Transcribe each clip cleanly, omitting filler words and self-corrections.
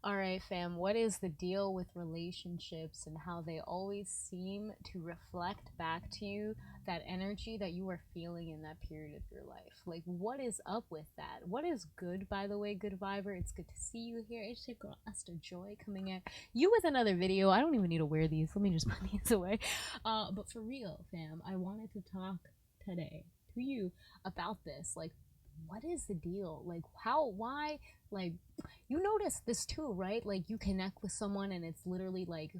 All right, fam, what is the deal with relationships and how they always seem to reflect back to you that energy that you were feeling in that period of your life? Like, what is up with that? What is good, by the way, good viber? It's good to see you here. It's your girl, Esther Joy, coming at you with another video. I don't even need to wear these. Let me just put these away. But for real, fam, I wanted to talk today to you about this. Like, what is the deal? Like, how, why, like, you notice this too, right? Like you connect with someone and it's literally like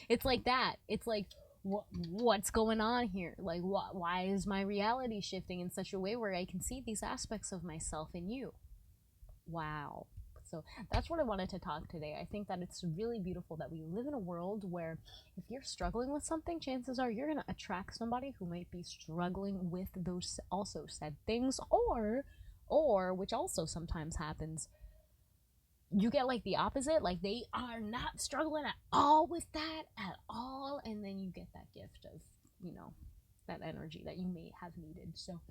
it's like that. It's like what's going on here? Like why is my reality shifting in such a way where I can see these aspects of myself in you? Wow. So that's what I wanted to talk today. I think that it's really beautiful that we live in a world where if you're struggling with something, chances are you're going to attract somebody who might be struggling with those also said things, or which also sometimes happens, you get like the opposite, like they are not struggling at all with that at all, and then you get that gift of, you know, that energy that you may have needed. So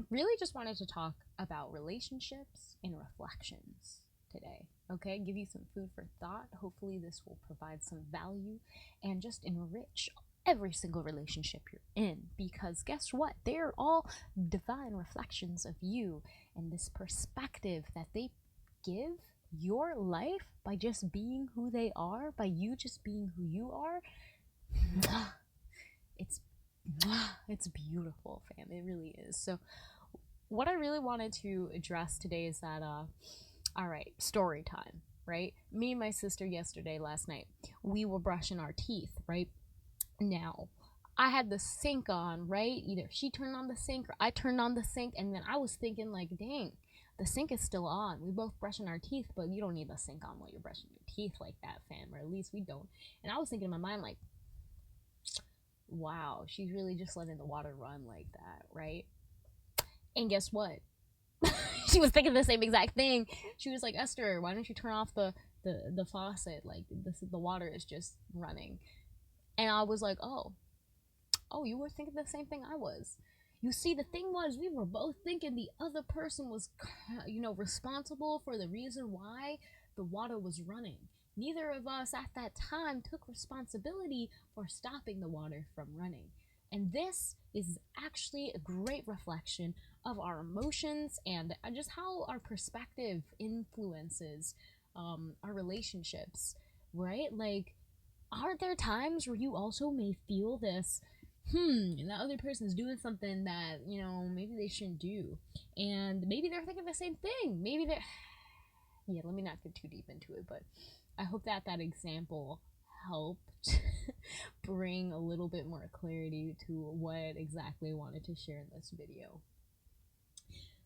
really just wanted to talk about relationships and reflections today. Okay, give you some food for thought. Hopefully this will provide some value and just enrich every single relationship you're in, because guess what, they're all divine reflections of you, and this perspective that they give your life by just being who they are, by you just being who you are, it's it's beautiful, fam. It really is. So what I really wanted to address today is that all right, story time, right? Me and my sister yesterday, last night, we were brushing our teeth, right? Now I had the sink on, right? Either she turned on the sink or I turned on the sink, and then I was thinking like, dang, the sink is still on. We both brushing our teeth, but you don't need the sink on while you're brushing your teeth like that, fam, or at least we don't. And I was thinking in my mind like, wow, she's really just letting the water run like that, right? And guess what? She was thinking the same exact thing. She was like, Esther, why don't you turn off the faucet? Like the water is just running. And I was like, oh, you were thinking the same thing I was. You see, the thing was, we were both thinking the other person was, responsible for the reason why the water was running. Neither of us at that time took responsibility for stopping the water from running. And this is actually a great reflection of our emotions and just how our perspective influences our relationships, right? Like, aren't there times where you also may feel this, that other person's doing something that, maybe they shouldn't do, and maybe they're thinking the same thing, maybe they're yeah, let me not get too deep into it, but I hope that that example helped bring a little bit more clarity to what exactly I wanted to share in this video.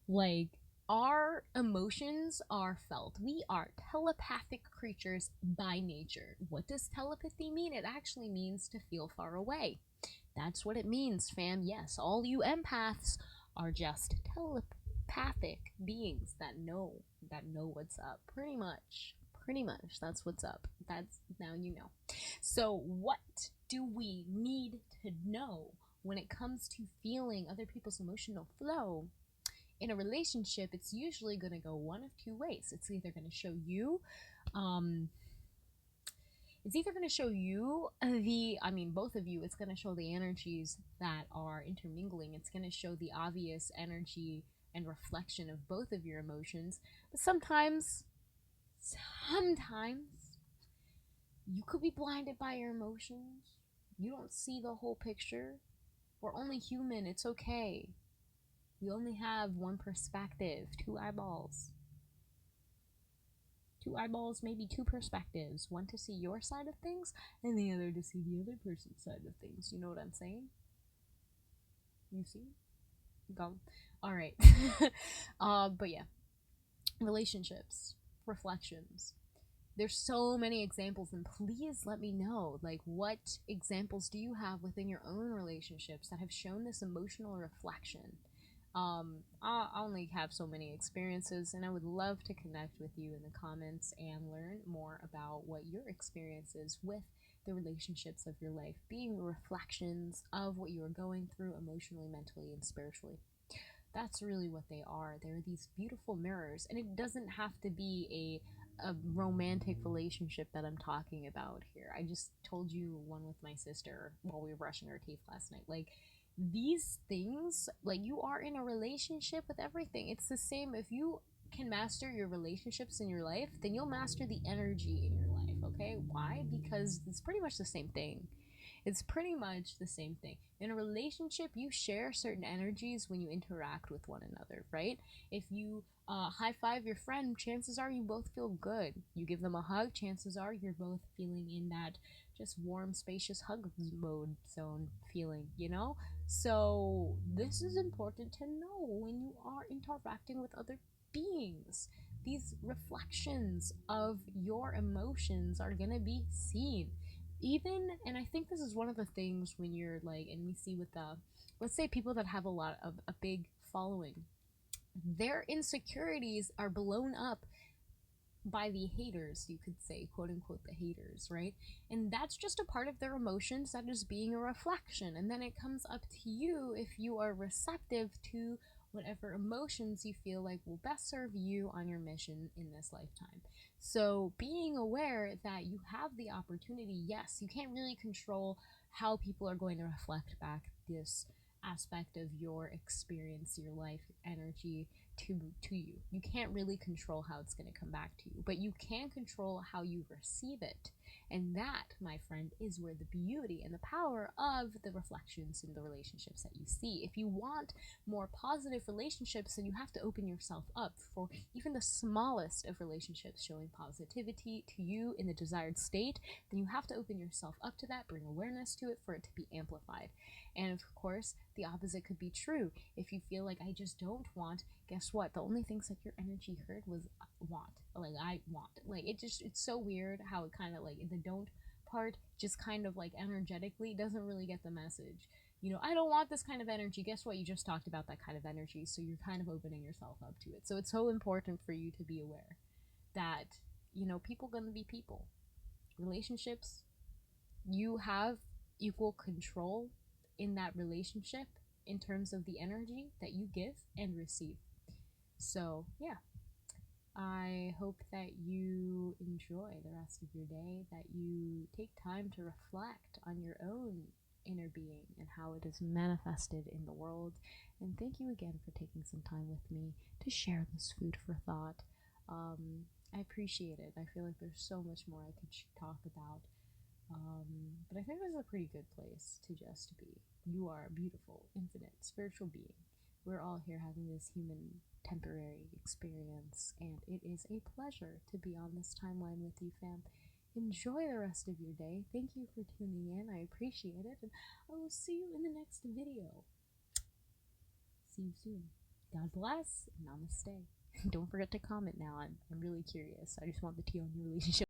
Like, our emotions are felt. We are telepathic creatures by nature. What does telepathy mean? It actually means to feel far away. That's what it means, fam. Yes, all you empaths are just telepathic beings that know what's up. Pretty much. Pretty much. That's what's up. That's, now you know. So what do we need to know when it comes to feeling other people's emotional flow? In a relationship, it's usually going to go one of two ways. It's either going to show you both of you, it's going to show the energies that are intermingling. It's going to show the obvious energy and reflection of both of your emotions. But sometimes you could be blinded by your emotions. You don't see the whole picture. We're only human. It's okay. We only have one perspective, two eyeballs. Two eyeballs, maybe two perspectives. One to see your side of things, and the other to see the other person's side of things. You know what I'm saying? You see? Go. Alright. But yeah. Relationships. Reflections. There's so many examples, and please let me know, like, what examples do you have within your own relationships that have shown this emotional reflection? I only have so many experiences, and I would love to connect with you in the comments and learn more about what your experience is with the relationships of your life being reflections of what you are going through emotionally, mentally, and spiritually. That's really what they are. They're these beautiful mirrors, and it doesn't have to be a romantic relationship that I'm talking about here. I just told you one with my sister while we were brushing our teeth last night. Like, these things, like, you are in a relationship with everything. It's the same. If you can master your relationships in your life, then you'll master the energy in your life, okay? Why? Because it's pretty much the same thing. It's pretty much the same thing. In a relationship, you share certain energies when you interact with one another, right? If you high five your friend, chances are you both feel good. You give them a hug, chances are you're both feeling in that just warm, spacious hug mode zone feeling, you know? So, this is important to know when you are interacting with other beings. These reflections of your emotions are gonna be seen. Even, and I think this is one of the things when you're like, and we see with the, let's say people that have a lot of a big following, their insecurities are blown up by the haters, you could say, quote unquote, the haters, right? And that's just a part of their emotions that is being a reflection. And then it comes up to you if you are receptive to whatever emotions you feel like will best serve you on your mission in this lifetime. So being aware that you have the opportunity, yes, you can't really control how people are going to reflect back this aspect of your experience, your life, your energy, to you. You can't really control how it's going to come back to you, but you can control how you receive it. And that, my friend, is where the beauty and the power of the reflections in the relationships that you see. If you want more positive relationships, then you have to open yourself up for even the smallest of relationships showing positivity to you in the desired state. Then you have to open yourself up to that, bring awareness to it for it to be amplified. And of course, the opposite could be true. If you feel like I just don't want, guess what? The only things that your energy heard was want. Like, I want. Like, it's so weird how it kind of, like, the don't part just kind of, like, energetically doesn't really get the message. You know, I don't want this kind of energy. Guess what? You just talked about that kind of energy, so you're kind of opening yourself up to it. So it's so important for you to be aware that, you know, people gonna be people. Relationships, you have equal control in that relationship in terms of the energy that you give and receive. So, yeah, I hope that you enjoy the rest of your day, that you take time to reflect on your own inner being and how it is manifested in the world. And thank you again for taking some time with me to share this food for thought. I appreciate it. I feel like there's so much more I could talk about. But I think this is a pretty good place to just be. You are a beautiful, infinite, spiritual being. We're all here having this human temporary experience, and it is a pleasure to be on this timeline with you, fam. Enjoy the rest of your day. Thank you for tuning in. I appreciate it, and I will see you in the next video. See you soon. God bless. Namaste. Don't forget to comment now. I'm really curious. I just want the tea on your relationship.